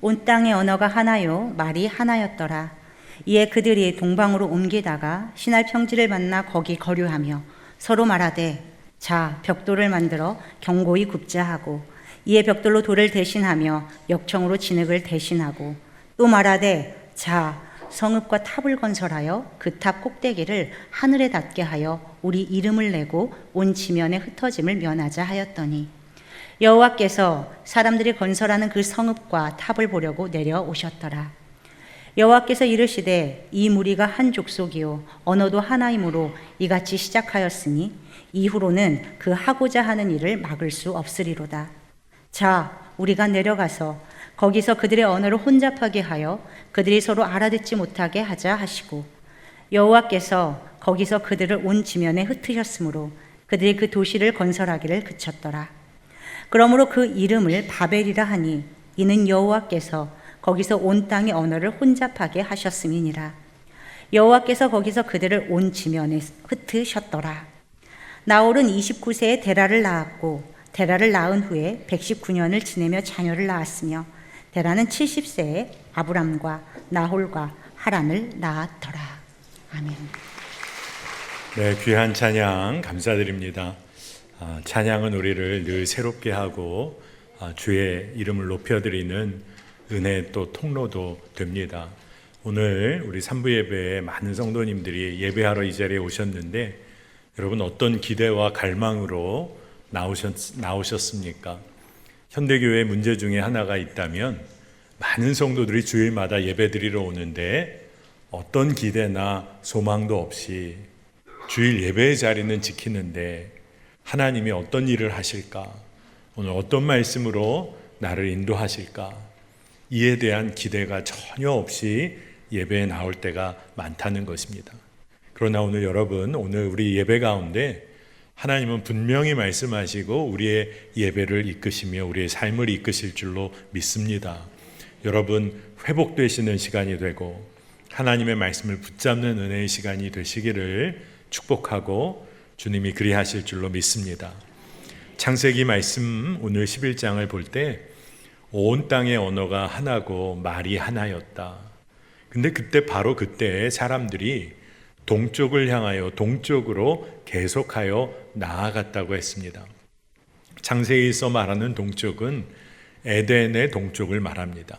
온 땅의 언어가 하나요 말이 하나였더라. 이에 그들이 동방으로 옮기다가 시날 평지를 만나 거기 거류하며 서로 말하되 자 벽돌을 만들어 견고히 굽자 하고 이에 벽돌로 돌을 대신하며 역청으로 진흙을 대신하고 또 말하되 자 성읍과 탑을 건설하여 그 탑 꼭대기를 하늘에 닿게 하여 우리 이름을 내고 온 지면에 흩어짐을 면하자 하였더니 여호와께서 사람들이 건설하는 그 성읍과 탑을 보려고 내려오셨더라. 여호와께서 이르시되 이 무리가 한 족속이요 언어도 하나이므로 이같이 시작하였으니 이후로는 그 하고자 하는 일을 막을 수 없으리로다. 자 우리가 내려가서 거기서 그들의 언어를 혼잡하게 하여 그들이 서로 알아듣지 못하게 하자 하시고 여호와께서 거기서 그들을 온 지면에 흩으셨으므로 그들이 그 도시를 건설하기를 그쳤더라. 그러므로 그 이름을 바벨이라 하니 이는 여호와께서 거기서 온 땅의 언어를 혼잡하게 하셨음이니라. 여호와께서 거기서 그들을 온 지면에 흩으셨더라. 나홀은 29세에 데라를 낳았고 데라를 낳은 후에 119년을 지내며 자녀를 낳았으며 데라는 70세에 아브람과 나홀과 하란을 낳았더라. 아멘. 네, 귀한 찬양 감사드립니다. 찬양은 우리를 늘 새롭게 하고 주의 이름을 높여드리는 은혜 또 통로도 됩니다. 오늘 우리 3부 예배에 많은 성도님들이 예배하러 이 자리에 오셨는데 여러분 어떤 기대와 갈망으로 나오셨습니까? 현대교회의 문제 중에 하나가 있다면 많은 성도들이 주일마다 예배 드리러 오는데 어떤 기대나 소망도 없이 주일 예배의 자리는 지키는데 하나님이 어떤 일을 하실까? 오늘 어떤 말씀으로 나를 인도하실까? 이에 대한 기대가 전혀 없이 예배에 나올 때가 많다는 것입니다. 그러나 오늘 우리 예배 가운데 하나님은 분명히 말씀하시고 우리의 예배를 이끄시며 우리의 삶을 이끄실 줄로 믿습니다. 여러분 회복되시는 시간이 되고 하나님의 말씀을 붙잡는 은혜의 시간이 되시기를 축복하고 주님이 그리하실 줄로 믿습니다. 창세기 말씀 오늘 11장을 볼 때 온 땅의 언어가 하나고 말이 하나였다. 근데 바로 그때 사람들이 동쪽을 향하여 동쪽으로 계속하여 나아갔다고 했습니다. 창세기에서 말하는 동쪽은 에덴의 동쪽을 말합니다.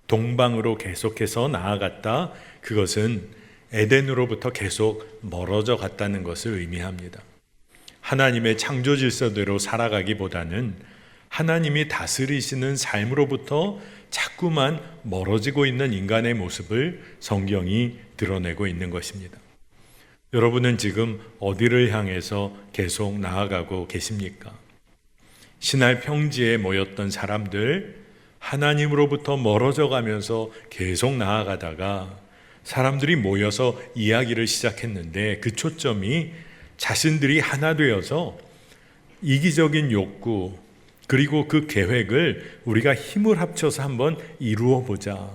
동방으로 계속해서 나아갔다. 그것은 에덴으로부터 계속 멀어져 갔다는 것을 의미합니다. 하나님의 창조 질서대로 살아가기보다는 하나님이 다스리시는 삶으로부터 자꾸만 멀어지고 있는 인간의 모습을 성경이 드러내고 있는 것입니다. 여러분은 지금 어디를 향해서 계속 나아가고 계십니까? 시날 평지에 모였던 사람들, 하나님으로부터 멀어져 가면서 계속 나아가다가 사람들이 모여서 이야기를 시작했는데 그 초점이 자신들이 하나 되어서 이기적인 욕구 그리고 그 계획을 우리가 힘을 합쳐서 한번 이루어 보자.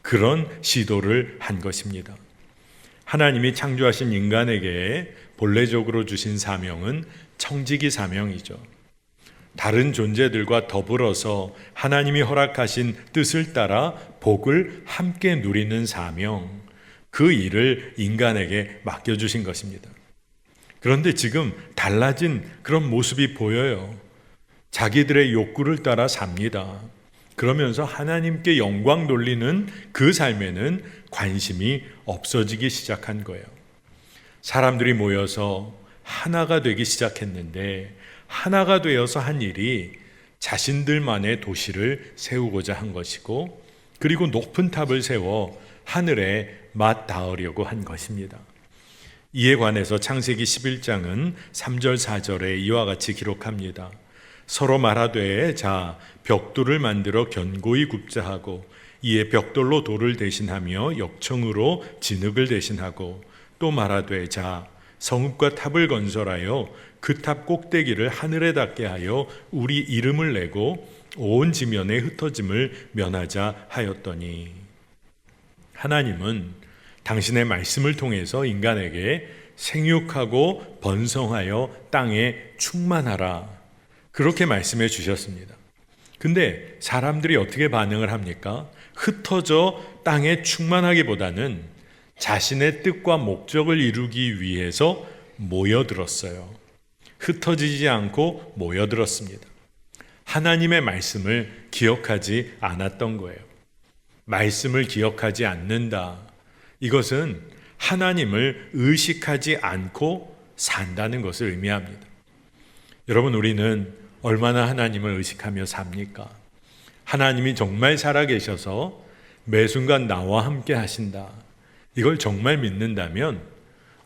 그런 시도를 한 것입니다. 하나님이 창조하신 인간에게 본래적으로 주신 사명은 청지기 사명이죠. 다른 존재들과 더불어서 하나님이 허락하신 뜻을 따라 복을 함께 누리는 사명, 그 일을 인간에게 맡겨주신 것입니다. 그런데 지금 달라진 그런 모습이 보여요. 자기들의 욕구를 따라 삽니다. 그러면서 하나님께 영광 돌리는 그 삶에는 관심이 없어지기 시작한 거예요. 사람들이 모여서 하나가 되기 시작했는데 하나가 되어서 한 일이 자신들만의 도시를 세우고자 한 것이고 그리고 높은 탑을 세워 하늘에 맞닿으려고 한 것입니다. 이에 관해서 창세기 11장은 3절 4절에 이와 같이 기록합니다. 서로 말하되 자 벽돌을 만들어 견고히 굽자 하고 이에 벽돌로 돌을 대신하며 역청으로 진흙을 대신하고 또 말하되 자 성읍과 탑을 건설하여 그 탑 꼭대기를 하늘에 닿게 하여 우리 이름을 내고 온 지면에 흩어짐을 면하자 하였더니 하나님은 당신의 말씀을 통해서 인간에게 생육하고 번성하여 땅에 충만하라 그렇게 말씀해 주셨습니다. 근데 사람들이 어떻게 반응을 합니까? 흩어져 땅에 충만하기보다는 자신의 뜻과 목적을 이루기 위해서 모여들었어요. 흩어지지 않고 모여들었습니다. 하나님의 말씀을 기억하지 않았던 거예요. 말씀을 기억하지 않는다. 이것은 하나님을 의식하지 않고 산다는 것을 의미합니다. 여러분, 우리는 얼마나 하나님을 의식하며 삽니까? 하나님이 정말 살아계셔서 매 순간 나와 함께 하신다. 이걸 정말 믿는다면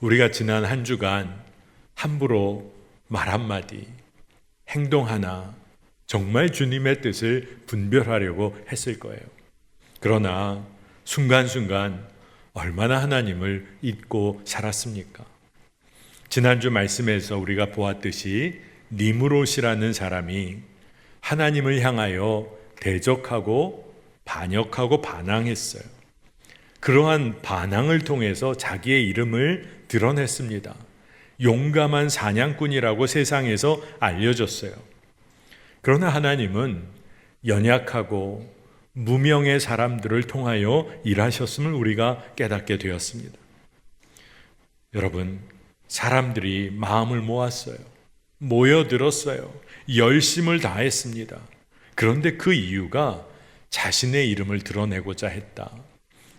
우리가 지난 한 주간 함부로 말 한마디, 행동 하나 정말 주님의 뜻을 분별하려고 했을 거예요. 그러나 순간순간 얼마나 하나님을 잊고 살았습니까? 지난주 말씀에서 우리가 보았듯이 니므롯이라는 사람이 하나님을 향하여 대적하고 반역하고 반항했어요. 그러한 반항을 통해서 자기의 이름을 드러냈습니다. 용감한 사냥꾼이라고 세상에서 알려졌어요. 그러나 하나님은 연약하고 무명의 사람들을 통하여 일하셨음을 우리가 깨닫게 되었습니다. 여러분, 사람들이 마음을 모았어요. 모여들었어요. 열심을 다했습니다. 그런데 그 이유가 자신의 이름을 드러내고자 했다.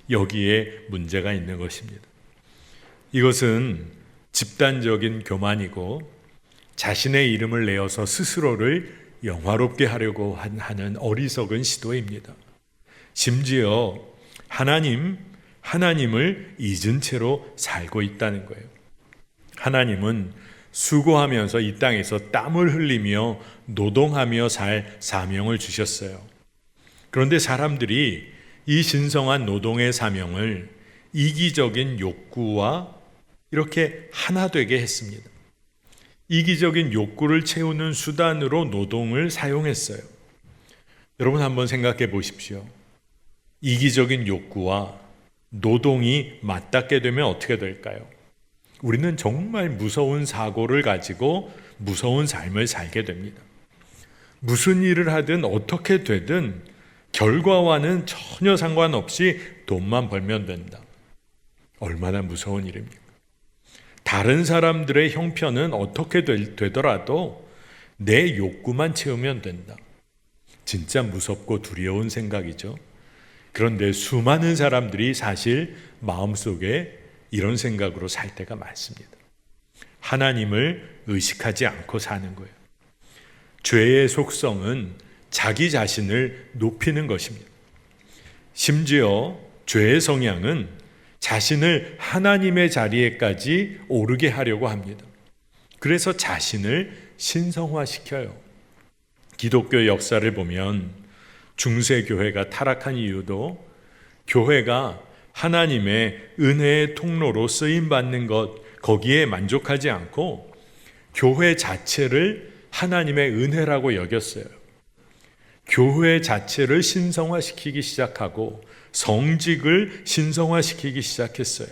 여기에 문제가 있는 것입니다. 이것은 집단적인 교만이고 자신의 이름을 내어서 스스로를 영화롭게 하려고 하는 어리석은 시도입니다. 심지어 하나님을 잊은 채로 살고 있다는 거예요. 하나님은 수고하면서 이 땅에서 땀을 흘리며 노동하며 살 사명을 주셨어요. 그런데 사람들이 이 신성한 노동의 사명을 이기적인 욕구와 이렇게 하나 되게 했습니다. 이기적인 욕구를 채우는 수단으로 노동을 사용했어요. 여러분 한번 생각해 보십시오. 이기적인 욕구와 노동이 맞닿게 되면 어떻게 될까요? 우리는 정말 무서운 사고를 가지고 무서운 삶을 살게 됩니다. 무슨 일을 하든 어떻게 되든 결과와는 전혀 상관없이 돈만 벌면 된다. 얼마나 무서운 일입니까? 다른 사람들의 형편은 어떻게 되더라도 내 욕구만 채우면 된다. 진짜 무섭고 두려운 생각이죠. 그런데 수많은 사람들이 사실 마음속에 이런 생각으로 살 때가 많습니다. 하나님을 의식하지 않고 사는 거예요. 죄의 속성은 자기 자신을 높이는 것입니다. 심지어 죄의 성향은 자신을 하나님의 자리에까지 오르게 하려고 합니다. 그래서 자신을 신성화시켜요. 기독교 역사를 보면 중세교회가 타락한 이유도 교회가 하나님의 은혜의 통로로 쓰임받는 것, 거기에 만족하지 않고 교회 자체를 하나님의 은혜라고 여겼어요. 교회 자체를 신성화시키기 시작하고 성직을 신성화시키기 시작했어요.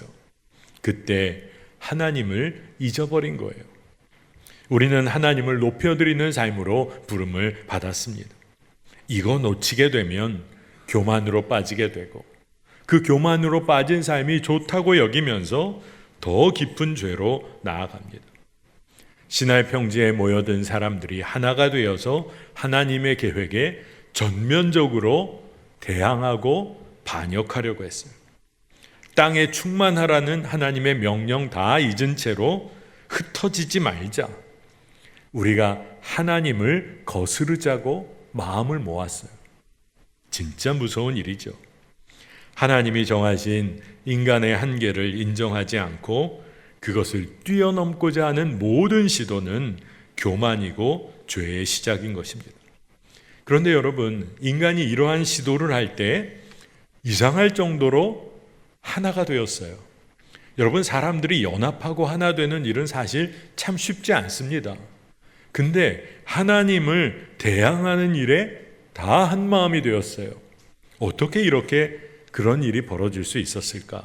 그때 하나님을 잊어버린 거예요. 우리는 하나님을 높여드리는 삶으로 부름을 받았습니다. 이거 놓치게 되면 교만으로 빠지게 되고 그 교만으로 빠진 삶이 좋다고 여기면서 더 깊은 죄로 나아갑니다. 시날 평지에 모여든 사람들이 하나가 되어서 하나님의 계획에 전면적으로 대항하고 반역하려고 했어요. 땅에 충만하라는 하나님의 명령 다 잊은 채로 흩어지지 말자. 우리가 하나님을 거스르자고 마음을 모았어요. 진짜 무서운 일이죠. 하나님이 정하신 인간의 한계를 인정하지 않고 그것을 뛰어넘고자 하는 모든 시도는 교만이고 죄의 시작인 것입니다. 그런데 여러분, 인간이 이러한 시도를 할 때 이상할 정도로 하나가 되었어요. 여러분, 사람들이 연합하고 하나 되는 일은 사실 참 쉽지 않습니다. 근데 하나님을 대항하는 일에 다 한 마음이 되었어요. 어떻게 이렇게 그런 일이 벌어질 수 있었을까?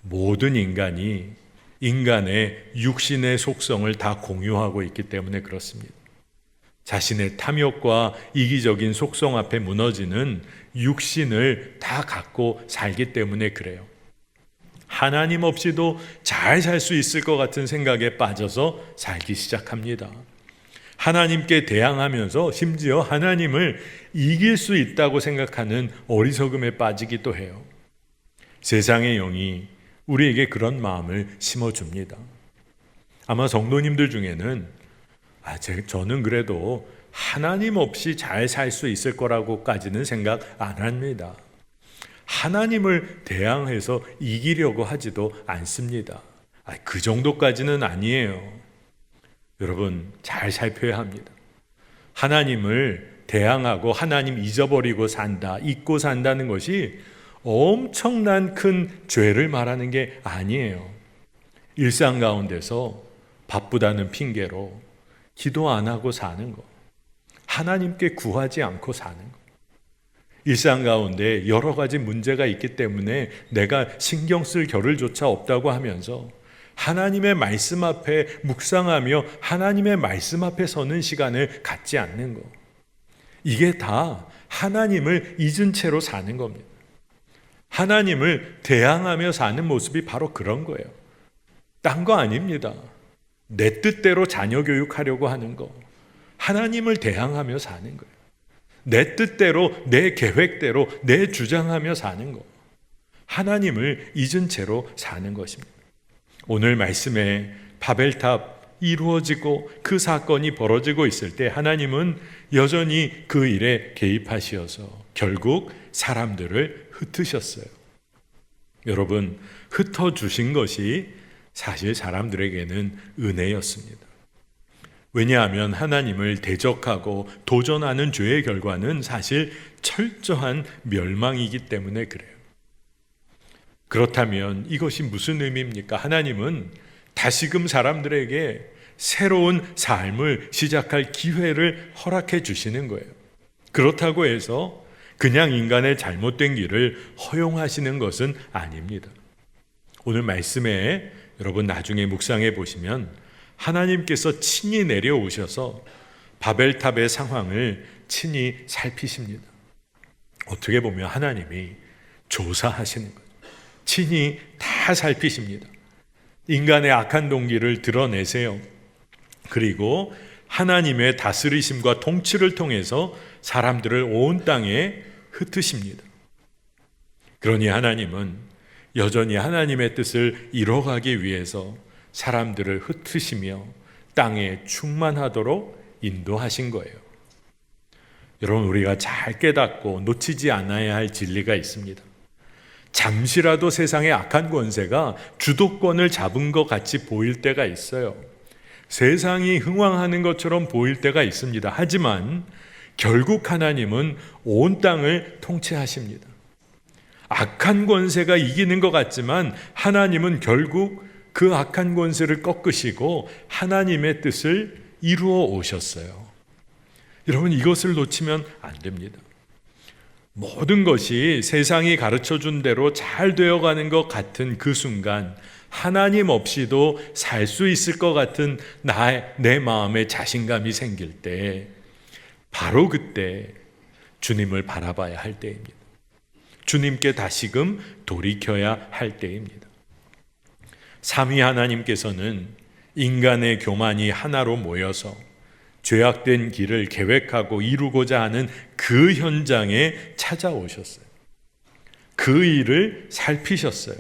모든 인간이 인간의 육신의 속성을 다 공유하고 있기 때문에 그렇습니다. 자신의 탐욕과 이기적인 속성 앞에 무너지는 육신을 다 갖고 살기 때문에 그래요. 하나님 없이도 잘 살 수 있을 것 같은 생각에 빠져서 살기 시작합니다. 하나님께 대항하면서 심지어 하나님을 이길 수 있다고 생각하는 어리석음에 빠지기도 해요. 세상의 영이 우리에게 그런 마음을 심어줍니다. 아마 성도님들 중에는 저는 그래도 하나님 없이 잘 살 수 있을 거라고까지는 생각 안 합니다. 하나님을 대항해서 이기려고 하지도 않습니다. 그 정도까지는 아니에요. 여러분, 잘 살펴야 합니다. 하나님을 대항하고 하나님 잊어버리고 산다, 잊고 산다는 것이 엄청난 큰 죄를 말하는 게 아니에요. 일상 가운데서 바쁘다는 핑계로 기도 안 하고 사는 거, 하나님께 구하지 않고 사는 거, 일상 가운데 여러 가지 문제가 있기 때문에 내가 신경 쓸 겨를조차 없다고 하면서 하나님의 말씀 앞에 묵상하며 하나님의 말씀 앞에 서는 시간을 갖지 않는 거, 이게 다 하나님을 잊은 채로 사는 겁니다. 하나님을 대항하며 사는 모습이 바로 그런 거예요. 딴 거 아닙니다. 내 뜻대로 자녀 교육하려고 하는 거, 하나님을 대항하며 사는 거예요. 내 뜻대로, 내 계획대로, 내 주장하며 사는 거, 하나님을 잊은 채로 사는 것입니다. 오늘 말씀에 바벨탑 이루어지고 그 사건이 벌어지고 있을 때 하나님은 여전히 그 일에 개입하시어서 결국 사람들을 흩으셨어요. 여러분, 흩어주신 것이 사실 사람들에게는 은혜였습니다. 왜냐하면 하나님을 대적하고 도전하는 죄의 결과는 사실 철저한 멸망이기 때문에 그래요. 그렇다면 이것이 무슨 의미입니까? 하나님은 다시금 사람들에게 새로운 삶을 시작할 기회를 허락해 주시는 거예요. 그렇다고 해서 그냥 인간의 잘못된 길을 허용하시는 것은 아닙니다. 오늘 말씀에 여러분 나중에 묵상해 보시면 하나님께서 친히 내려오셔서 바벨탑의 상황을 친히 살피십니다. 어떻게 보면 하나님이 조사하시는 거예요. 친히 다 살피십니다. 인간의 악한 동기를 드러내세요. 그리고 하나님의 다스리심과 통치를 통해서 사람들을 온 땅에 흩으십니다. 그러니 하나님은 여전히 하나님의 뜻을 이뤄가기 위해서 사람들을 흩으시며 땅에 충만하도록 인도하신 거예요. 여러분, 우리가 잘 깨닫고 놓치지 않아야 할 진리가 있습니다. 잠시라도 세상의 악한 권세가 주도권을 잡은 것 같이 보일 때가 있어요. 세상이 흥왕하는 것처럼 보일 때가 있습니다. 하지만 결국 하나님은 온 땅을 통치하십니다. 악한 권세가 이기는 것 같지만 하나님은 결국 그 악한 권세를 꺾으시고 하나님의 뜻을 이루어 오셨어요. 여러분, 이것을 놓치면 안 됩니다. 모든 것이 세상이 가르쳐준 대로 잘 되어가는 것 같은 그 순간 하나님 없이도 살 수 있을 것 같은 내 마음에 자신감이 생길 때 바로 그때 주님을 바라봐야 할 때입니다. 주님께 다시금 돌이켜야 할 때입니다. 삼위 하나님께서는 인간의 교만이 하나로 모여서 죄악된 길을 계획하고 이루고자 하는 그 현장에 찾아오셨어요. 그 일을 살피셨어요.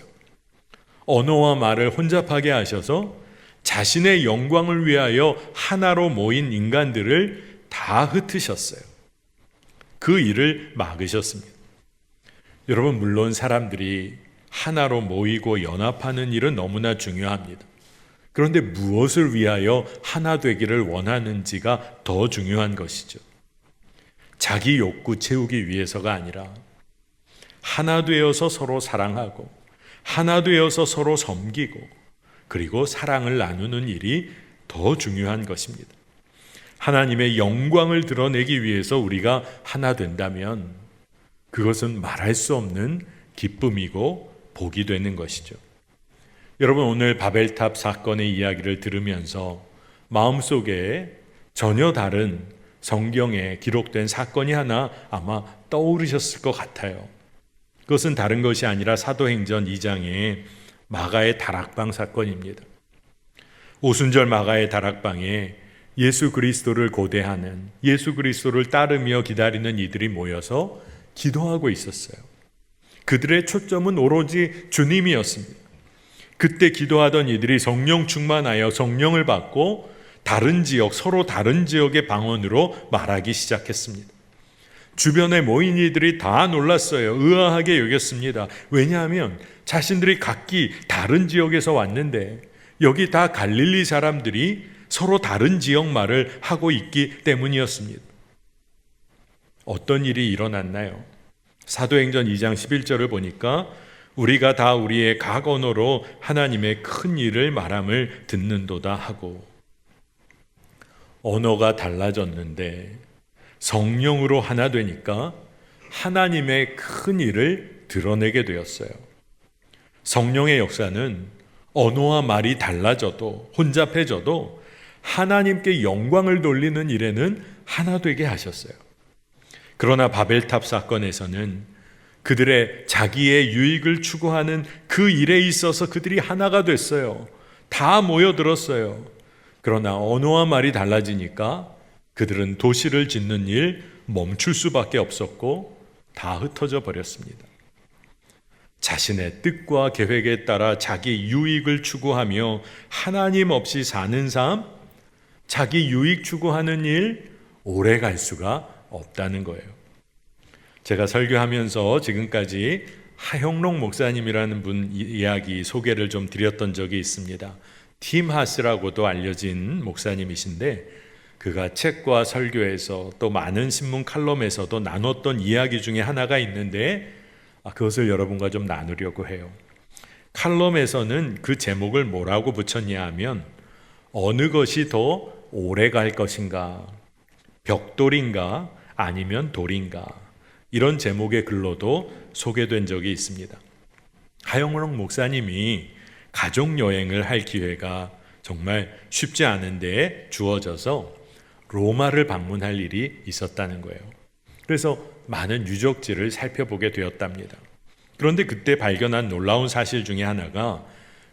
언어와 말을 혼잡하게 하셔서 자신의 영광을 위하여 하나로 모인 인간들을 다 흩으셨어요. 그 일을 막으셨습니다. 여러분, 물론 사람들이 하나로 모이고 연합하는 일은 너무나 중요합니다. 그런데 무엇을 위하여 하나 되기를 원하는지가 더 중요한 것이죠. 자기 욕구 채우기 위해서가 아니라 하나 되어서 서로 사랑하고 하나 되어서 서로 섬기고 그리고 사랑을 나누는 일이 더 중요한 것입니다. 하나님의 영광을 드러내기 위해서 우리가 하나 된다면 그것은 말할 수 없는 기쁨이고 복이 되는 것이죠. 여러분, 오늘 바벨탑 사건의 이야기를 들으면서 마음속에 전혀 다른 성경에 기록된 사건이 하나 아마 떠오르셨을 것 같아요. 그것은 다른 것이 아니라 사도행전 2장의 마가의 다락방 사건입니다. 오순절 마가의 다락방에 예수 그리스도를 고대하는, 예수 그리스도를 따르며 기다리는 이들이 모여서 기도하고 있었어요. 그들의 초점은 오로지 주님이었습니다. 그때 기도하던 이들이 성령 충만하여 성령을 받고 다른 지역, 서로 다른 지역의 방언으로 말하기 시작했습니다. 주변에 모인 이들이 다 놀랐어요. 의아하게 여겼습니다. 왜냐하면 자신들이 각기 다른 지역에서 왔는데 여기 다 갈릴리 사람들이 서로 다른 지역 말을 하고 있기 때문이었습니다. 어떤 일이 일어났나요? 사도행전 2장 11절을 보니까 우리가 다 우리의 각 언어로 하나님의 큰 일을 말함을 듣는도다 하고, 언어가 달라졌는데 성령으로 하나 되니까 하나님의 큰 일을 드러내게 되었어요. 성령의 역사는 언어와 말이 달라져도, 혼잡해져도 하나님께 영광을 돌리는 일에는 하나 되게 하셨어요. 그러나 바벨탑 사건에서는 그들의 자기의 유익을 추구하는 그 일에 있어서 그들이 하나가 됐어요. 다 모여들었어요. 그러나 언어와 말이 달라지니까 그들은 도시를 짓는 일 멈출 수밖에 없었고 다 흩어져 버렸습니다. 자신의 뜻과 계획에 따라 자기 유익을 추구하며 하나님 없이 사는 삶, 자기 유익 추구하는 일, 오래 갈 수가 없다는 거예요. 제가 설교하면서 지금까지 하형록 목사님이라는 분 이야기 소개를 좀 드렸던 적이 있습니다. 팀 하스라고도 알려진 목사님이신데 그가 책과 설교에서 또 많은 신문 칼럼에서도 나눴던 이야기 중에 하나가 있는데 그것을 여러분과 좀 나누려고 해요. 칼럼에서는 그 제목을 뭐라고 붙였냐 하면 어느 것이 더 오래 갈 것인가, 벽돌인가 아니면 돌인가, 이런 제목의 글로도 소개된 적이 있습니다. 하영록 목사님이 가족여행을 할 기회가 정말 쉽지 않은데 주어져서 로마를 방문할 일이 있었다는 거예요. 그래서 많은 유적지를 살펴보게 되었답니다. 그런데 그때 발견한 놀라운 사실 중에 하나가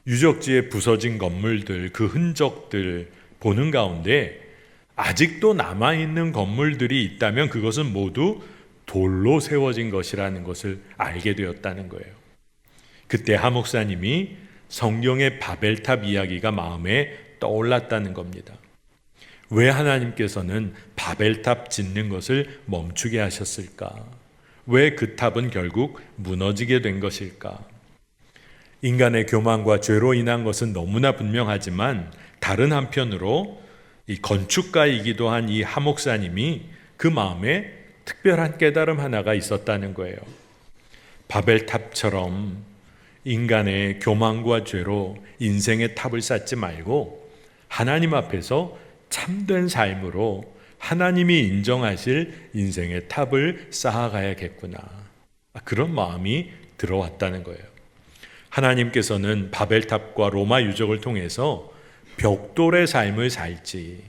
유적지에 부서진 건물들, 그 흔적들 보는 가운데 아직도 남아있는 건물들이 있다면 그것은 모두 돌로 세워진 것이라는 것을 알게 되었다는 거예요. 그때 하 목사님이 성경의 바벨탑 이야기가 마음에 떠올랐다는 겁니다. 왜 하나님께서는 바벨탑 짓는 것을 멈추게 하셨을까? 왜 그 탑은 결국 무너지게 된 것일까? 인간의 교만과 죄로 인한 것은 너무나 분명하지만 다른 한편으로 이 건축가이기도 한 이 하 목사님이 그 마음에 특별한 깨달음 하나가 있었다는 거예요. 바벨탑처럼 인간의 교만과 죄로 인생의 탑을 쌓지 말고 하나님 앞에서 참된 삶으로 하나님이 인정하실 인생의 탑을 쌓아가야겠구나. 그런 마음이 들어왔다는 거예요. 하나님께서는 바벨탑과 로마 유적을 통해서 벽돌의 삶을 살지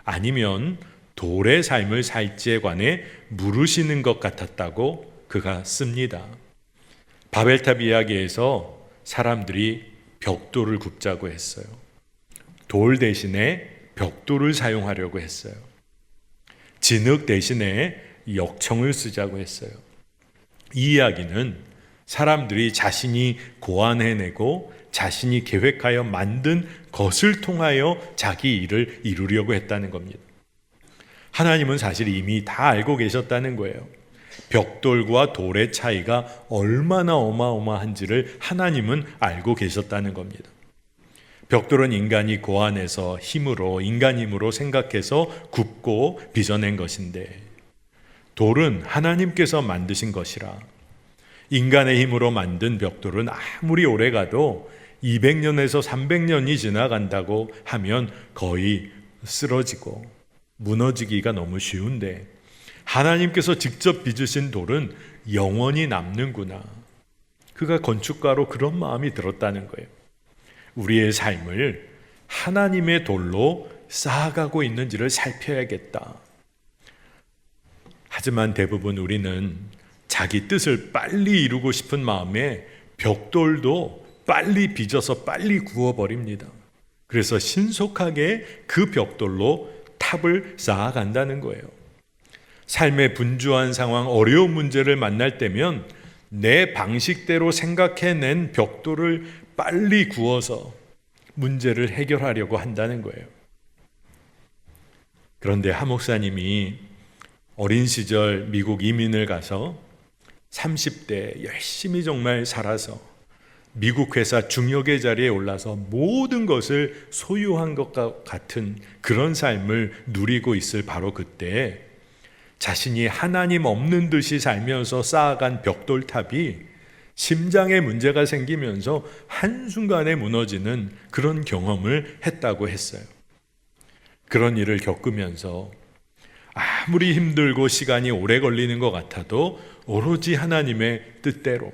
아니면 돌의 삶을 살지에 관해 물으시는 것 같았다고 그가 씁니다. 바벨탑 이야기에서 사람들이 벽돌을 굽자고 했어요. 돌 대신에 벽돌을 사용하려고 했어요. 진흙 대신에 역청을 쓰자고 했어요. 이 이야기는 사람들이 자신이 고안해내고 자신이 계획하여 만든 것을 통하여 자기 일을 이루려고 했다는 겁니다. 하나님은 사실 이미 다 알고 계셨다는 거예요. 벽돌과 돌의 차이가 얼마나 어마어마한지를 하나님은 알고 계셨다는 겁니다. 벽돌은 인간이 고안해서 힘으로, 인간 힘으로 생각해서 굽고 빚어낸 것인데 돌은 하나님께서 만드신 것이라 인간의 힘으로 만든 벽돌은 아무리 오래 가도 200년에서 300년이 지나간다고 하면 거의 쓰러지고 무너지기가 너무 쉬운데 하나님께서 직접 빚으신 돌은 영원히 남는구나. 그가 건축가로 그런 마음이 들었다는 거예요. 우리의 삶을 하나님의 돌로 쌓아가고 있는지를 살펴야겠다. 하지만 대부분 우리는 자기 뜻을 빨리 이루고 싶은 마음에 벽돌도 빨리 빚어서 빨리 구워버립니다. 그래서 신속하게 그 벽돌로 탑을 쌓아간다는 거예요. 삶의 분주한 상황, 어려운 문제를 만날 때면 내 방식대로 생각해낸 벽돌을 빨리 구워서 문제를 해결하려고 한다는 거예요. 그런데 하 목사님이 어린 시절 미국 이민을 가서 30대 열심히 정말 살아서 미국 회사 중역의 자리에 올라서 모든 것을 소유한 것과 같은 그런 삶을 누리고 있을 바로 그때 자신이 하나님 없는 듯이 살면서 쌓아간 벽돌탑이 심장에 문제가 생기면서 한순간에 무너지는 그런 경험을 했다고 했어요. 그런 일을 겪으면서 아무리 힘들고 시간이 오래 걸리는 것 같아도 오로지 하나님의 뜻대로,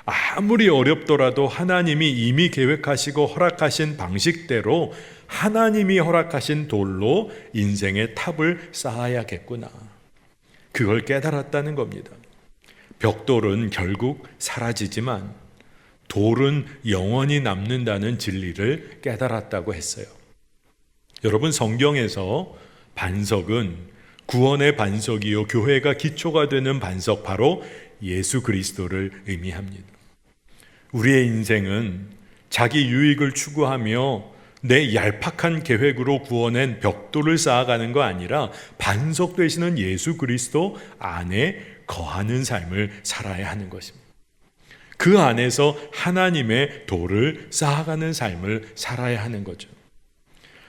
아무리 어렵더라도 하나님이 이미 계획하시고 허락하신 방식대로 하나님이 허락하신 돌로 인생의 탑을 쌓아야겠구나. 그걸 깨달았다는 겁니다. 벽돌은 결국 사라지지만 돌은 영원히 남는다는 진리를 깨달았다고 했어요. 여러분, 성경에서 반석은 구원의 반석이요 교회가 기초가 되는 반석, 바로 예수 그리스도를 의미합니다. 우리의 인생은 자기 유익을 추구하며 내 얄팍한 계획으로 구워낸 벽돌을 쌓아가는 거 아니라 반석 되시는 예수 그리스도 안에 거하는 삶을 살아야 하는 것입니다. 그 안에서 하나님의 돌을 쌓아가는 삶을 살아야 하는 거죠.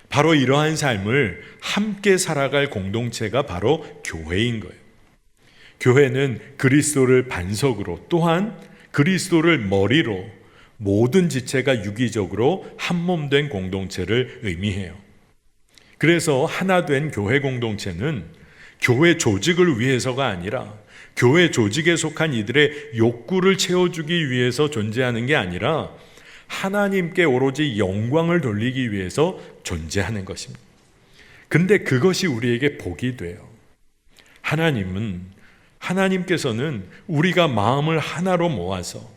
바로 이러한 삶을 함께 살아갈 공동체가 바로 교회인 거예요. 교회는 그리스도를 반석으로, 또한 그리스도를 머리로 모든 지체가 유기적으로 한몸된 공동체를 의미해요. 그래서 하나 된 교회 공동체는 교회 조직을 위해서가 아니라, 교회 조직에 속한 이들의 욕구를 채워주기 위해서 존재하는 게 아니라 하나님께 오로지 영광을 돌리기 위해서 존재하는 것입니다. 근데 그것이 우리에게 복이 돼요. 하나님께서는 우리가 마음을 하나로 모아서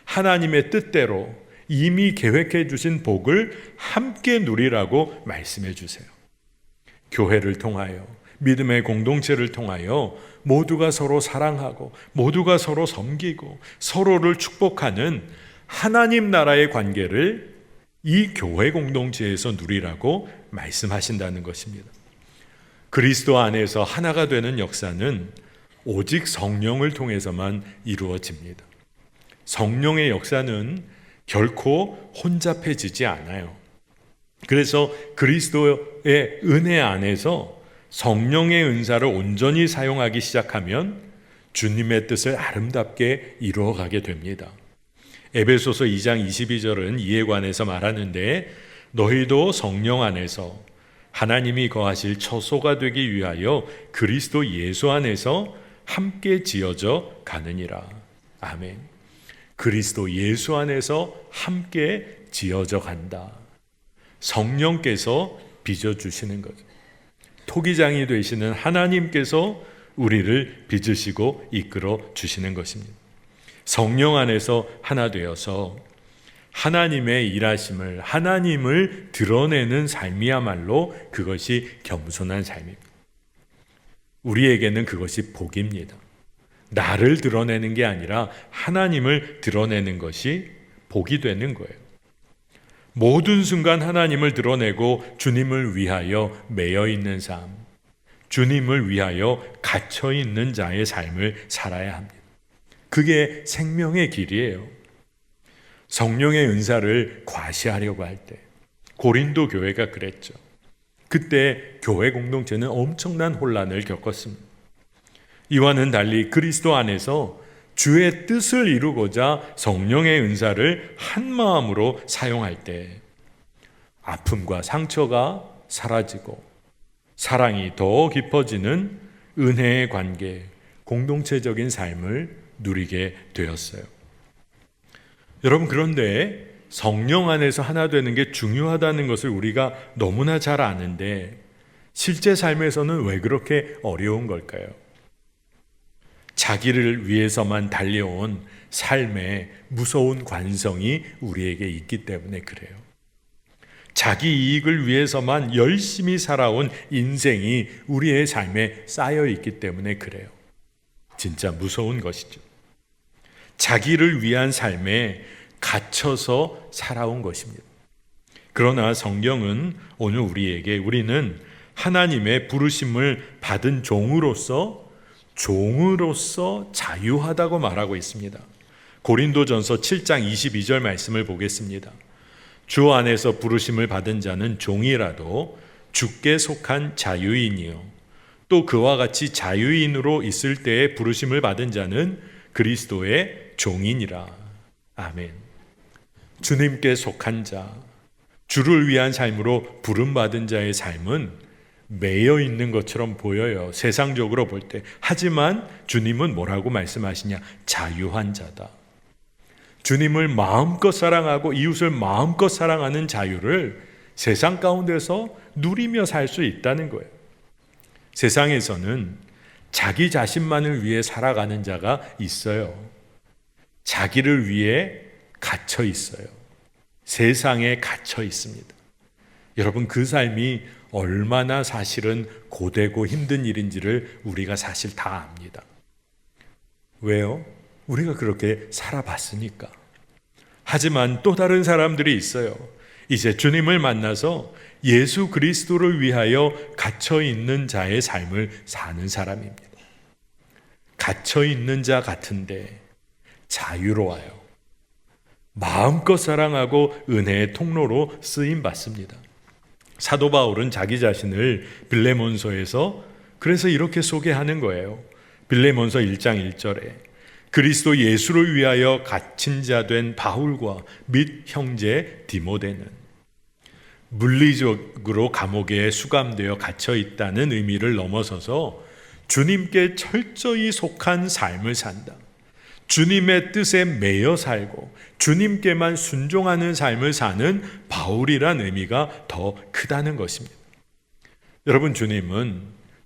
하나님의 뜻대로 이미 계획해 주신 복을 함께 누리라고 말씀해 주세요. 교회를 통하여, 믿음의 공동체를 통하여 모두가 서로 사랑하고 모두가 서로 섬기고 서로를 축복하는 하나님 나라의 관계를 이 교회 공동체에서 누리라고 말씀하신다는 것입니다. 그리스도 안에서 하나가 되는 역사는 오직 성령을 통해서만 이루어집니다. 성령의 역사는 결코 혼잡해지지 않아요. 그래서 그리스도의 은혜 안에서 성령의 은사를 온전히 사용하기 시작하면 주님의 뜻을 아름답게 이루어가게 됩니다. 에베소서 2장 22절은 이에 관해서 말하는데, 너희도 성령 안에서 하나님이 거하실 처소가 되기 위하여 그리스도 예수 안에서 함께 지어져 가느니라. 아멘. 그리스도 예수 안에서 함께 지어져 간다. 성령께서 빚어주시는 거죠. 토기장이 되시는 하나님께서 우리를 빚으시고 이끌어 주시는 것입니다. 성령 안에서 하나 되어서 하나님의 일하심을, 하나님을 드러내는 삶이야말로 그것이 겸손한 삶입니다. 우리에게는 그것이 복입니다. 나를 드러내는 게 아니라 하나님을 드러내는 것이 복이 되는 거예요. 모든 순간 하나님을 드러내고 주님을 위하여 매여 있는 삶, 주님을 위하여 갇혀 있는 자의 삶을 살아야 합니다. 그게 생명의 길이에요. 성령의 은사를 과시하려고 할 때 고린도 교회가 그랬죠. 그때 교회 공동체는 엄청난 혼란을 겪었습니다. 이와는 달리 그리스도 안에서 주의 뜻을 이루고자 성령의 은사를 한 마음으로 사용할 때 아픔과 상처가 사라지고 사랑이 더 깊어지는 은혜의 관계, 공동체적인 삶을 누리게 되었어요. 여러분, 그런데 성령 안에서 하나 되는 게 중요하다는 것을 우리가 너무나 잘 아는데 실제 삶에서는 왜 그렇게 어려운 걸까요? 자기를 위해서만 달려온 삶의 무서운 관성이 우리에게 있기 때문에 그래요. 자기 이익을 위해서만 열심히 살아온 인생이 우리의 삶에 쌓여 있기 때문에 그래요. 진짜 무서운 것이죠. 자기를 위한 삶에 갇혀서 살아온 것입니다. 그러나 성경은 오늘 우리는 하나님의 부르심을 받은 종으로서 자유하다고 말하고 있습니다. 고린도전서 7장 22절 말씀을 보겠습니다. 주 안에서 부르심을 받은 자는 종이라도 주께 속한 자유인이요 또 그와 같이 자유인으로 있을 때에 부르심을 받은 자는 그리스도의 종이니라. 아멘. 주님께 속한 자, 주를 위한 삶으로 부름받은 자의 삶은 매여 있는 것처럼 보여요. 세상적으로 볼 때. 하지만 주님은 뭐라고 말씀하시냐? 자유한 자다. 주님을 마음껏 사랑하고 이웃을 마음껏 사랑하는 자유를 세상 가운데서 누리며 살 수 있다는 거예요. 세상에서는 자기 자신만을 위해 살아가는 자가 있어요. 자기를 위해 갇혀 있어요. 세상에 갇혀 있습니다. 여러분, 그 삶이 얼마나 사실은 고되고 힘든 일인지를 우리가 사실 다 압니다. 왜요? 우리가 그렇게 살아봤으니까. 하지만 또 다른 사람들이 있어요. 이제 주님을 만나서 예수 그리스도를 위하여 갇혀 있는 자의 삶을 사는 사람입니다. 갇혀 있는 자 같은데 자유로워요. 마음껏 사랑하고 은혜의 통로로 쓰임 받습니다. 사도 바울은 자기 자신을 빌레몬서에서 그래서 이렇게 소개하는 거예요. 빌레몬서 1장 1절에 그리스도 예수를 위하여 갇힌 자 된 바울과 및 형제 디모데는 물리적으로 감옥에 수감되어 갇혀 있다는 의미를 넘어서서 주님께 철저히 속한 삶을 산다. 주님의 뜻에 매여 살고 주님께만 순종하는 삶을 사는 바울이란 의미가 더 크다는 것입니다. 여러분, 주님은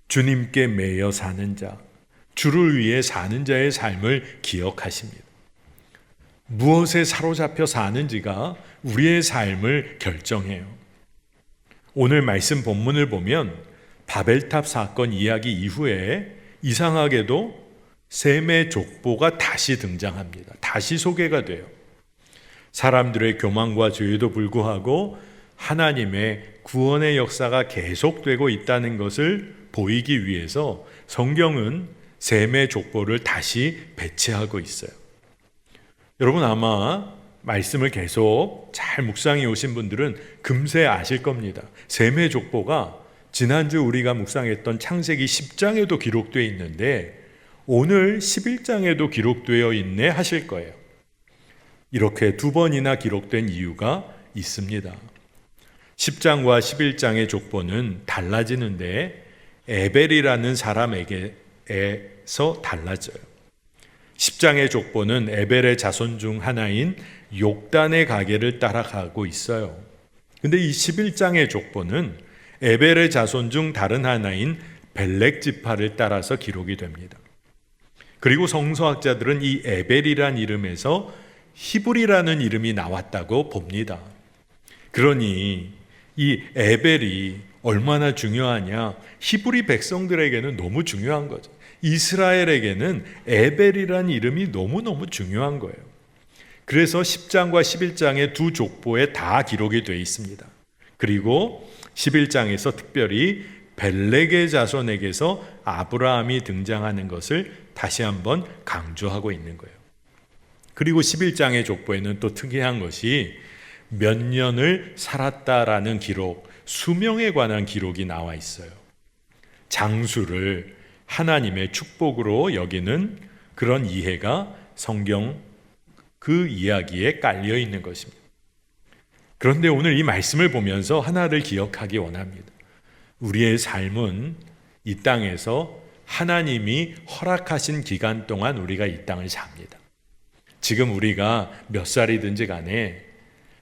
주님께 매여 사는 자, 주를 위해 사는 자의 삶을 기억하십니다. 무엇에 사로잡혀 사는지가 우리의 삶을 결정해요. 오늘 말씀 본문을 보면 바벨탑 사건 이야기 이후에 이상하게도 셈의 족보가 다시 등장합니다. 다시 소개가 돼요. 사람들의 교만과 죄에도 불구하고 하나님의 구원의 역사가 계속되고 있다는 것을 보이기 위해서 성경은 셈의 족보를 다시 배치하고 있어요. 여러분, 아마 말씀을 계속 잘 묵상해 오신 분들은 금세 아실 겁니다. 셈의 족보가 지난주 우리가 묵상했던 창세기 10장에도 기록되어 있는데 오늘 11장에도 기록되어 있네 하실 거예요. 이렇게 두 번이나 기록된 이유가 있습니다. 10장과 11장의 족보는 달라지는데 에벨이라는 사람에게서 달라져요. 10장의 족보는 에벨의 자손 중 하나인 욕단의 가계를 따라가고 있어요. 근데 이 11장의 족보는 에벨의 자손 중 다른 하나인 벨렉 지파를 따라서 기록이 됩니다. 그리고 성서학자들은 이 에벨이란 이름에서 히브리라는 이름이 나왔다고 봅니다. 그러니 이 에벨이 얼마나 중요하냐? 히브리 백성들에게는 너무 중요한 거죠. 이스라엘에게는 에벨이란 이름이 너무너무 중요한 거예요. 그래서 10장과 11장의 두 족보에 다 기록이 되어 있습니다. 그리고 11장에서 특별히 벨렉의 자손에게서 아브라함이 등장하는 것을 다시 한번 강조하고 있는 거예요. 그리고 11장의 족보에는 또 특이한 것이 몇 년을 살았다라는 기록, 수명에 관한 기록이 나와 있어요. 장수를 하나님의 축복으로 여기는 그런 이해가 성경 그 이야기에 깔려 있는 것입니다. 그런데 오늘 이 말씀을 보면서 하나를 기억하기 원합니다. 우리의 삶은 이 땅에서 하나님이 허락하신 기간 동안 우리가 이 땅을 삽니다. 지금 우리가 몇 살이든지 간에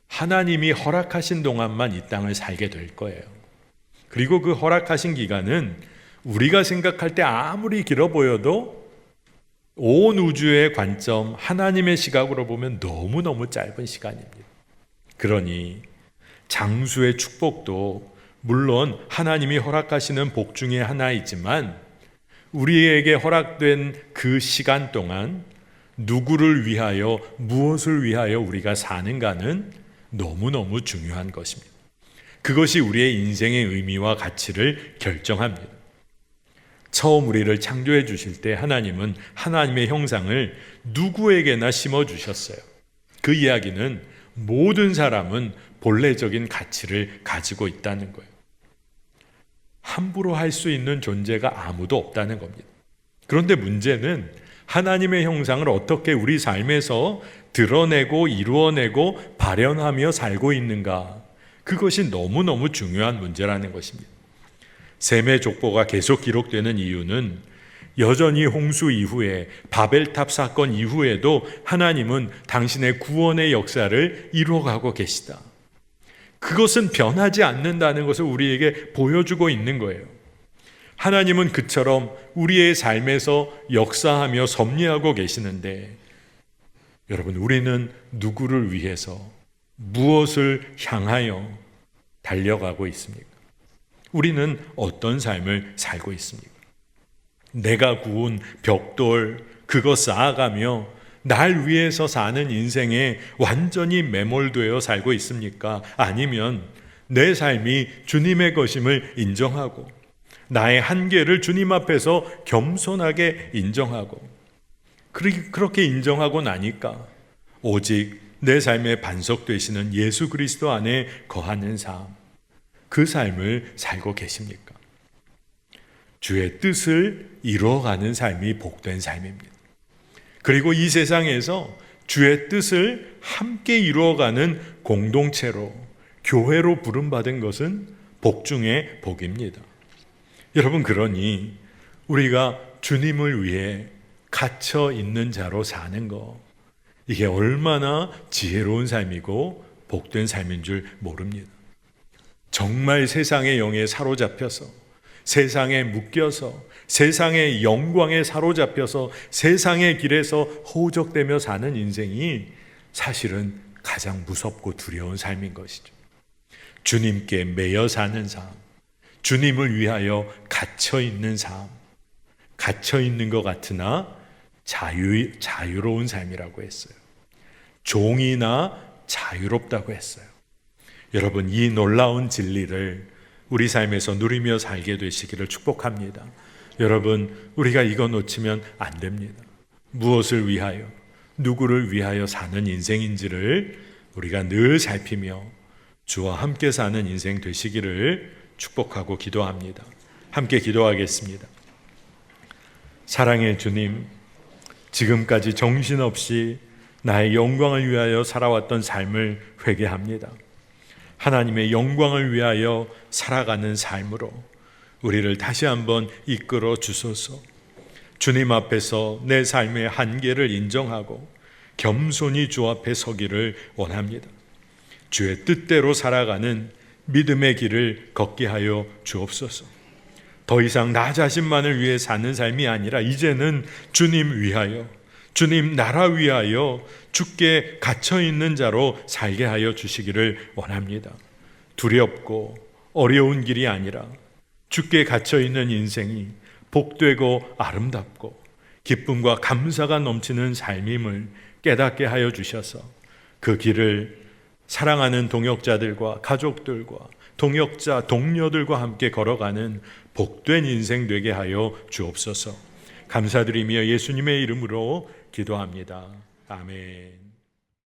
하나님이 허락하신 동안만 이 땅을 살게 될 거예요. 그리고 그 허락하신 기간은 우리가 생각할 때 아무리 길어 보여도 온 우주의 관점, 하나님의 시각으로 보면 너무너무 짧은 시간입니다. 그러니 장수의 축복도 물론 하나님이 허락하시는 복 중에 하나이지만 우리에게 허락된 그 시간 동안 누구를 위하여, 무엇을 위하여 우리가 사는가는 너무너무 중요한 것입니다. 그것이 우리의 인생의 의미와 가치를 결정합니다. 처음 우리를 창조해 주실 때 하나님은 하나님의 형상을 누구에게나 심어 주셨어요. 그 이야기는 모든 사람은 본래적인 가치를 가지고 있다는 거예요. 함부로 할 수 있는 존재가 아무도 없다는 겁니다. 그런데 문제는 하나님의 형상을 어떻게 우리 삶에서 드러내고 이루어내고 발현하며 살고 있는가, 그것이 너무너무 중요한 문제라는 것입니다. 셈의 족보가 계속 기록되는 이유는 여전히 홍수 이후에, 바벨탑 사건 이후에도 하나님은 당신의 구원의 역사를 이루어가고 계시다, 그것은 변하지 않는다는 것을 우리에게 보여주고 있는 거예요. 하나님은 그처럼 우리의 삶에서 역사하며 섭리하고 계시는데, 여러분, 우리는 누구를 위해서, 무엇을 향하여 달려가고 있습니까? 우리는 어떤 삶을 살고 있습니까? 내가 구운 벽돌, 그거 쌓아가며 날 위해서 사는 인생에 완전히 매몰되어 살고 있습니까? 아니면 내 삶이 주님의 것임을 인정하고 나의 한계를 주님 앞에서 겸손하게 인정하고, 그렇게 인정하고 나니까 오직 내 삶의 반석 되시는 예수 그리스도 안에 거하는 삶, 그 삶을 살고 계십니까? 주의 뜻을 이루어가는 삶이 복된 삶입니다. 그리고 이 세상에서 주의 뜻을 함께 이루어가는 공동체로, 교회로 부름받은 것은 복 중에 복입니다. 여러분, 그러니 우리가 주님을 위해 갇혀 있는 자로 사는 것, 이게 얼마나 지혜로운 삶이고 복된 삶인 줄 모릅니다. 정말 세상의 영에 사로잡혀서, 세상에 묶여서, 세상의 영광에 사로잡혀서 세상의 길에서 허우적대며 사는 인생이 사실은 가장 무섭고 두려운 삶인 것이죠. 주님께 매여 사는 삶, 주님을 위하여 갇혀 있는 삶, 갇혀 있는 것 같으나 자유로운 삶이라고 했어요. 종이나 자유롭다고 했어요. 여러분, 이 놀라운 진리를 우리 삶에서 누리며 살게 되시기를 축복합니다. 여러분, 우리가 이거 놓치면 안 됩니다. 무엇을 위하여, 누구를 위하여 사는 인생인지를 우리가 늘 살피며 주와 함께 사는 인생 되시기를 축복하고 기도합니다. 함께 기도하겠습니다. 사랑의 주님, 지금까지 정신없이 나의 영광을 위하여 살아왔던 삶을 회개합니다. 하나님의 영광을 위하여 살아가는 삶으로 우리를 다시 한번 이끌어 주소서. 주님 앞에서 내 삶의 한계를 인정하고 겸손히 주 앞에 서기를 원합니다. 주의 뜻대로 살아가는 믿음의 길을 걷게 하여 주옵소서. 더 이상 나 자신만을 위해 사는 삶이 아니라 이제는 주님 위하여, 주님 나라 위하여 주께 갇혀있는 자로 살게 하여 주시기를 원합니다. 두렵고 어려운 길이 아니라 주께 갇혀있는 인생이 복되고 아름답고 기쁨과 감사가 넘치는 삶임을 깨닫게 하여 주셔서 그 길을 사랑하는 동역자들과 가족들과 동역자, 동료들과 함께 걸어가는 복된 인생 되게 하여 주옵소서. 감사드리며 예수님의 이름으로 기도합니다. 아멘.